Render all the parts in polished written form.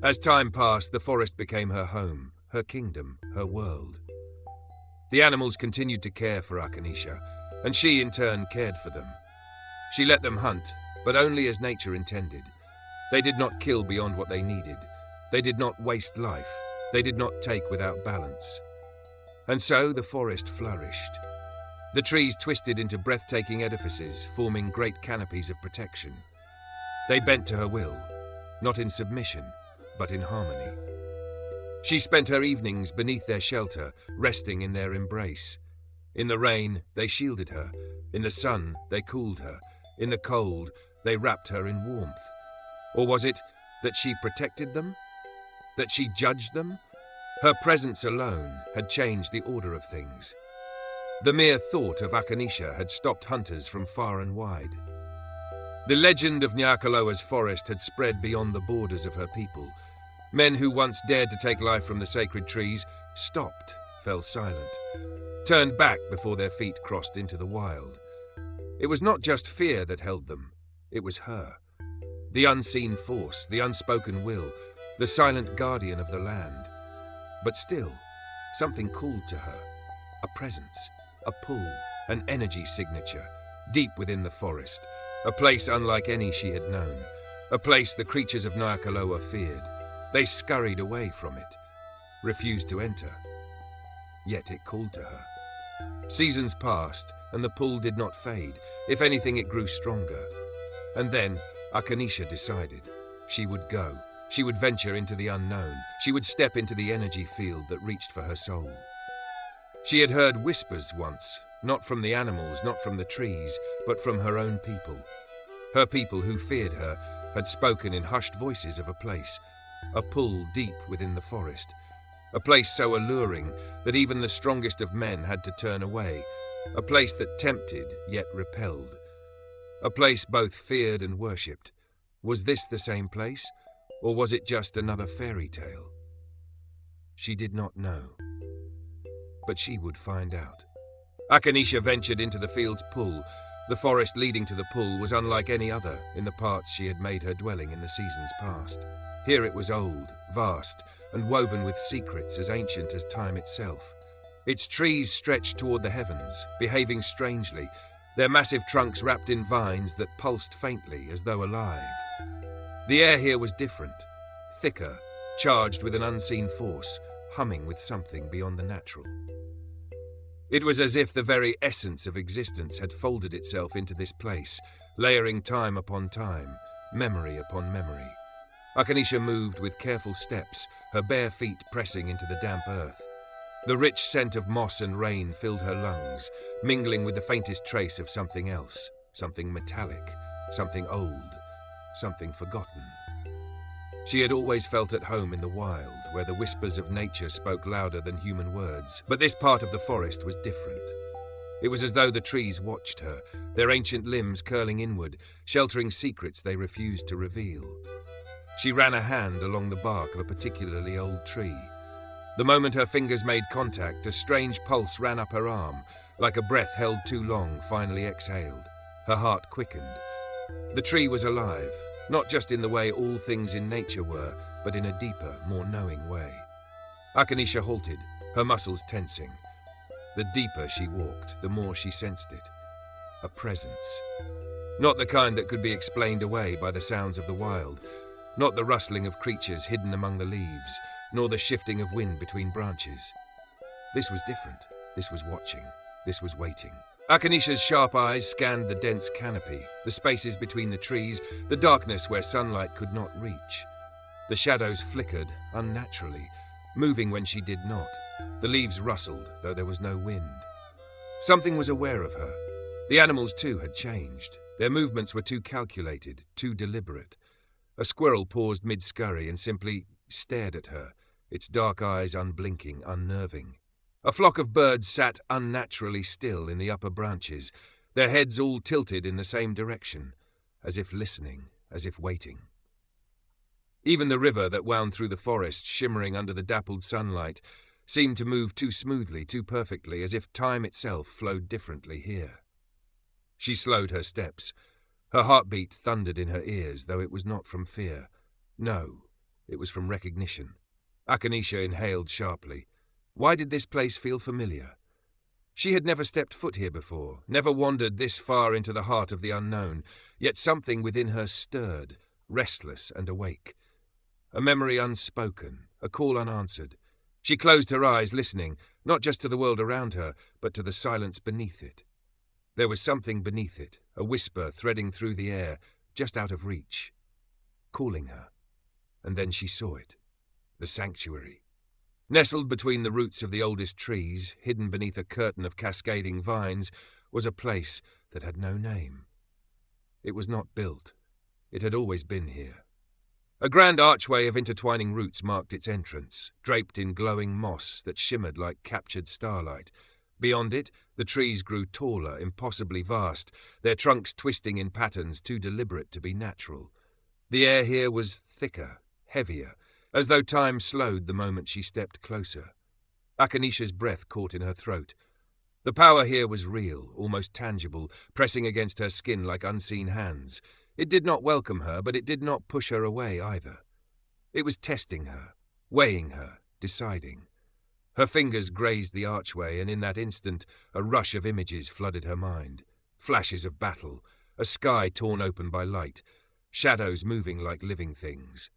As time passed, the forest became her home, her kingdom, her world. The animals continued to care for Akanisha, and she in turn cared for them. She let them hunt, but only as nature intended. They did not kill beyond what they needed. They did not waste life. They did not take without balance. And so the forest flourished. The trees twisted into breathtaking edifices, forming great canopies of protection. They bent to her will, not in submission, but in harmony. She spent her evenings beneath their shelter, resting in their embrace. In the rain, they shielded her. In the sun, they cooled her. In the cold, they wrapped her in warmth. Or was it that she protected them? That she judged them? Her presence alone had changed the order of things. The mere thought of Akanisha had stopped hunters from far and wide. The legend of Nyakalowa's forest had spread beyond the borders of her people. Men who once dared to take life from the sacred trees stopped, fell silent, turned back before their feet crossed into the wild. It was not just fear that held them, it was her. The unseen force, the unspoken will, the silent guardian of the land. But still, something called to her. A presence, a pull, an energy signature, deep within the forest. A place unlike any she had known. A place the creatures of Nyakalowa feared. They scurried away from it, refused to enter. Yet it called to her. Seasons passed, and the pull did not fade. If anything, it grew stronger. And then, Akanisha decided. She would go. She would venture into the unknown. She would step into the energy field that reached for her soul. She had heard whispers once, not from the animals, not from the trees, but from her own people. Her people who feared her had spoken in hushed voices of a place, a pull deep within the forest, a place so alluring that even the strongest of men had to turn away, a place that tempted yet repelled, a place both feared and worshipped. Was this the same place, or was it just another fairy tale? She did not know, but she would find out. Akanisha ventured into the field's pull. The forest leading to the pull was unlike any other in the parts she had made her dwelling in the seasons past. Here it was old, vast, and woven with secrets as ancient as time itself. Its trees stretched toward the heavens, behaving strangely, their massive trunks wrapped in vines that pulsed faintly as though alive. The air here was different, thicker, charged with an unseen force, humming with something beyond the natural. It was as if the very essence of existence had folded itself into this place, layering time upon time, memory upon memory. Akanisha moved with careful steps, her bare feet pressing into the damp earth. The rich scent of moss and rain filled her lungs, mingling with the faintest trace of something else, something metallic, something old, something forgotten. She had always felt at home in the wild, where the whispers of nature spoke louder than human words, but this part of the forest was different. It was as though the trees watched her, their ancient limbs curling inward, sheltering secrets they refused to reveal. She ran a hand along the bark of a particularly old tree. The moment her fingers made contact, a strange pulse ran up her arm, like a breath held too long finally exhaled. Her heart quickened. The tree was alive, not just in the way all things in nature were, but in a deeper, more knowing way. Akanisha halted, her muscles tensing. The deeper she walked, the more she sensed it. A presence. Not the kind that could be explained away by the sounds of the wild, not the rustling of creatures hidden among the leaves, nor the shifting of wind between branches. This was different. This was watching. This was waiting. Akanisha's sharp eyes scanned the dense canopy, the spaces between the trees, the darkness where sunlight could not reach. The shadows flickered unnaturally, moving when she did not. The leaves rustled, though there was no wind. Something was aware of her. The animals, too, had changed. Their movements were too calculated, too deliberate. A squirrel paused mid-scurry and simply stared at her, its dark eyes unblinking, unnerving. A flock of birds sat unnaturally still in the upper branches, their heads all tilted in the same direction, as if listening, as if waiting. Even the river that wound through the forest, shimmering under the dappled sunlight, seemed to move too smoothly, too perfectly, as if time itself flowed differently here. She slowed her steps. Her heartbeat thundered in her ears, though it was not from fear. No, It was from recognition. Akanisha inhaled sharply. Why did this place feel familiar? She had never stepped foot here before, never wandered this far into the heart of the unknown, yet something within her stirred, restless and awake. A memory unspoken, a call unanswered. She closed her eyes, listening, not just to the world around her, but to the silence beneath it. There was something beneath it, a whisper threading through the air, just out of reach, calling her. And then she saw it. The sanctuary. Nestled between the roots of the oldest trees, hidden beneath a curtain of cascading vines, was a place that had no name. It was not built. It had always been here. A grand archway of intertwining roots marked its entrance, draped in glowing moss that shimmered like captured starlight. Beyond it, the trees grew taller, impossibly vast, their trunks twisting in patterns too deliberate to be natural. The air here was thicker, heavier, as though time slowed the moment she stepped closer. Akanisha's breath caught in her throat. The power here was real, almost tangible, pressing against her skin like unseen hands. It did not welcome her, but it did not push her away either. It was testing her, weighing her, deciding. Her fingers grazed the archway, and in that instant a rush of images flooded her mind. Flashes of battle, a sky torn open by light, shadows moving like living things.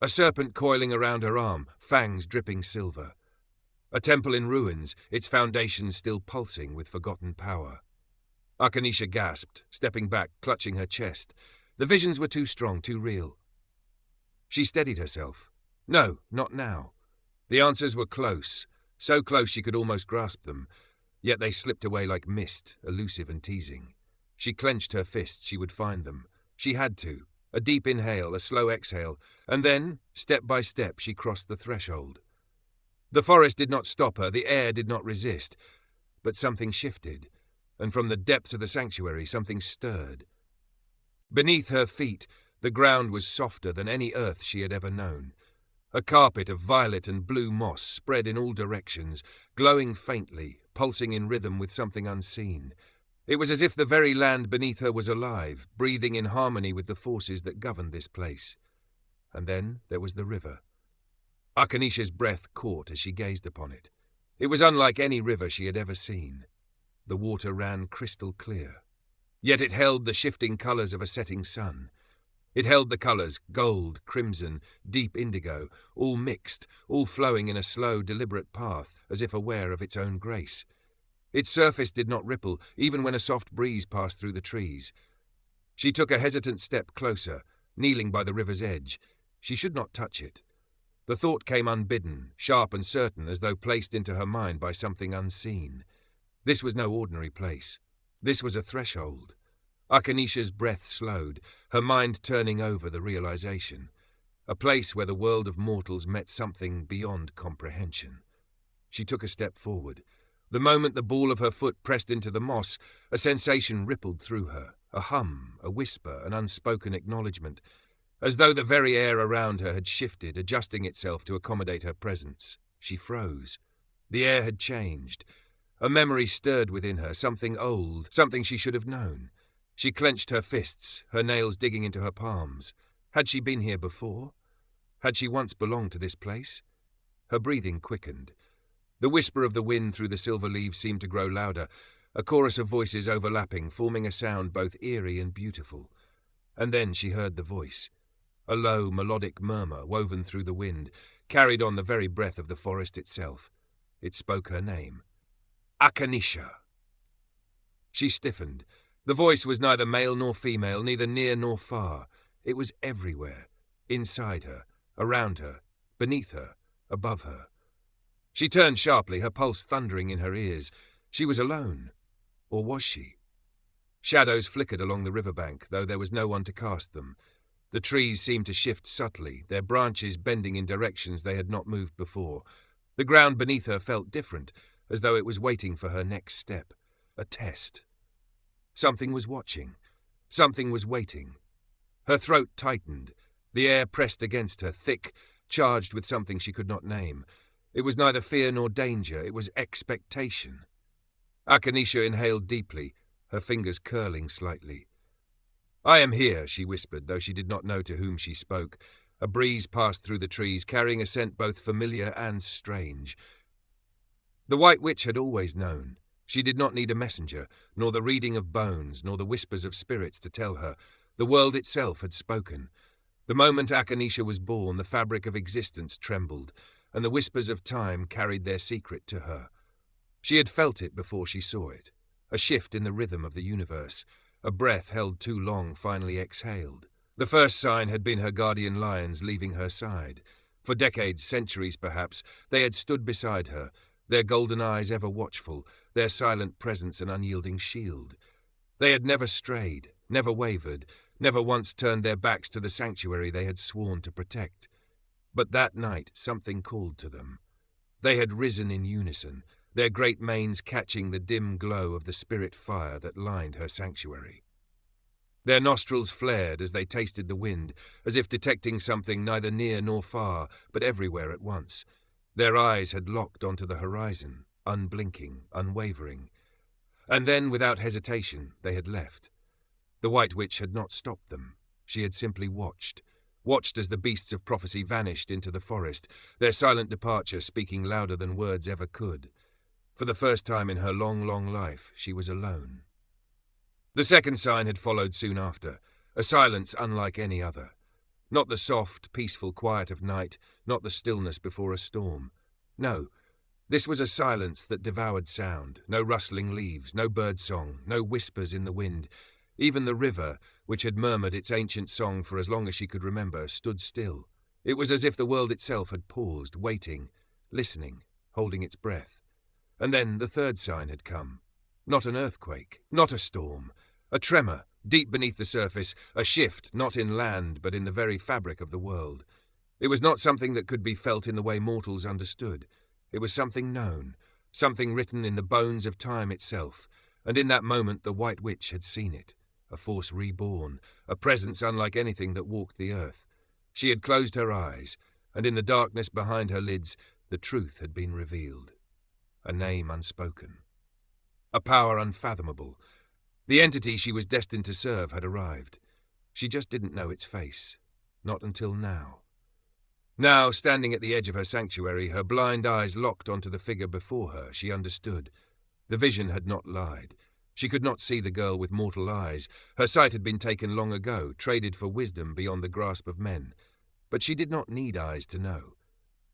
A serpent coiling around her arm, fangs dripping silver. A temple in ruins, its foundations still pulsing with forgotten power. Akanisha gasped, stepping back, clutching her chest. The visions were too strong, too real. She steadied herself. No, not now. The answers were close, so close she could almost grasp them, yet they slipped away like mist, elusive and teasing. She clenched her fists. She would find them. She had to. A deep inhale, a slow exhale, and then, step by step, she crossed the threshold. The forest did not stop her, the air did not resist, but something shifted, and from the depths of the sanctuary something stirred. Beneath her feet, the ground was softer than any earth she had ever known. A carpet of violet and blue moss spread in all directions, glowing faintly, pulsing in rhythm with something unseen. It was as if the very land beneath her was alive, breathing in harmony with the forces that governed this place. And then there was the river. Akanisha's breath caught as she gazed upon it. It was unlike any river she had ever seen. The water ran crystal clear. Yet it held the shifting colours of a setting sun. It held the colours, gold, crimson, deep indigo, all mixed, all flowing in a slow, deliberate path, as if aware of its own grace. Its surface did not ripple, even when a soft breeze passed through the trees. She took a hesitant step closer, kneeling by the river's edge. She should not touch it. The thought came unbidden, sharp and certain, as though placed into her mind by something unseen. This was no ordinary place. This was a threshold. Akanisha's breath slowed, her mind turning over the realization. A place where the world of mortals met something beyond comprehension. She took a step forward. The moment the ball of her foot pressed into the moss, a sensation rippled through her, a hum, a whisper, an unspoken acknowledgement, as though the very air around her had shifted, adjusting itself to accommodate her presence. She froze. The air had changed. A memory stirred within her, something old, something she should have known. She clenched her fists, her nails digging into her palms. Had she been here before? Had she once belonged to this place? Her breathing quickened. The whisper of the wind through the silver leaves seemed to grow louder, a chorus of voices overlapping, forming a sound both eerie and beautiful. And then she heard the voice. A low, melodic murmur woven through the wind, carried on the very breath of the forest itself. It spoke her name. Akanisha. She stiffened. The voice was neither male nor female, neither near nor far. It was everywhere, inside her, around her, beneath her, above her. She turned sharply, her pulse thundering in her ears. She was alone. Or was she? Shadows flickered along the riverbank, though there was no one to cast them. The trees seemed to shift subtly, their branches bending in directions they had not moved before. The ground beneath her felt different, as though it was waiting for her next step. A test. Something was watching. Something was waiting. Her throat tightened. The air pressed against her, thick, charged with something she could not name. It was neither fear nor danger, it was expectation. Akanisha inhaled deeply, her fingers curling slightly. "I am here," she whispered, though she did not know to whom she spoke. A breeze passed through the trees, carrying a scent both familiar and strange. The White Witch had always known. She did not need a messenger, nor the reading of bones, nor the whispers of spirits to tell her. The world itself had spoken. The moment Akanisha was born, the fabric of existence trembled, and the whispers of time carried their secret to her. She had felt it before she saw it. A shift in the rhythm of the universe. A breath held too long finally exhaled. The first sign had been her guardian lions leaving her side. For decades, centuries perhaps, they had stood beside her, their golden eyes ever watchful, their silent presence an unyielding shield. They had never strayed, never wavered, never once turned their backs to the sanctuary they had sworn to protect. But that night something called to them. They had risen in unison, their great manes catching the dim glow of the spirit fire that lined her sanctuary. Their nostrils flared as they tasted the wind, as if detecting something neither near nor far, but everywhere at once. Their eyes had locked onto the horizon, unblinking, unwavering. And then, without hesitation, they had left. The White Witch had not stopped them. She had simply watched as the beasts of prophecy vanished into the forest, their silent departure speaking louder than words ever could. For the first time in her long, long life, she was alone. The second sign had followed soon after, a silence unlike any other. Not the soft, peaceful quiet of night, not the stillness before a storm. No, this was a silence that devoured sound, no rustling leaves, no bird song, no whispers in the wind. Even the river, which had murmured its ancient song for as long as she could remember, stood still. It was as if the world itself had paused, waiting, listening, holding its breath. And then the third sign had come. Not an earthquake, not a storm. A tremor, deep beneath the surface, a shift, not in land, but in the very fabric of the world. It was not something that could be felt in the way mortals understood. It was something known, something written in the bones of time itself, and in that moment the White Witch had seen it, a force reborn, a presence unlike anything that walked the earth. She had closed her eyes, and in the darkness behind her lids, the truth had been revealed. A name unspoken. A power unfathomable. The entity she was destined to serve had arrived. She just didn't know its face. Not until now. Now, standing at the edge of her sanctuary, her blind eyes locked onto the figure before her, she understood. The vision had not lied. She could not see the girl with mortal eyes. Her sight had been taken long ago, traded for wisdom beyond the grasp of men. But she did not need eyes to know.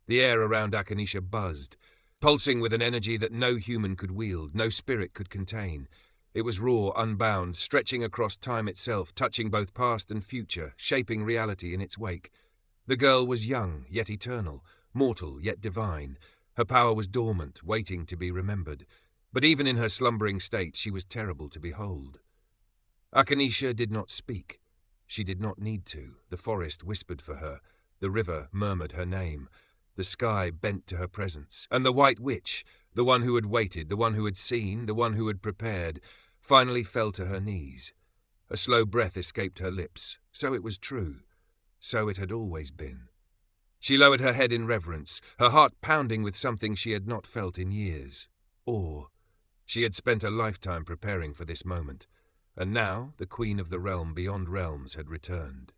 The air around Akanisha buzzed, pulsing with an energy that no human could wield, no spirit could contain. It was raw, unbound, stretching across time itself, touching both past and future, shaping reality in its wake. The girl was young, yet eternal, mortal, yet divine. Her power was dormant, waiting to be remembered. But even in her slumbering state, she was terrible to behold. Akanisha did not speak. She did not need to. The forest whispered for her. The river murmured her name. The sky bent to her presence. And the White Witch, the one who had waited, the one who had seen, the one who had prepared, finally fell to her knees. A slow breath escaped her lips. So it was true. So it had always been. She lowered her head in reverence, her heart pounding with something she had not felt in years. Awe. She had spent a lifetime preparing for this moment, and now the Queen of the Realm beyond realms had returned.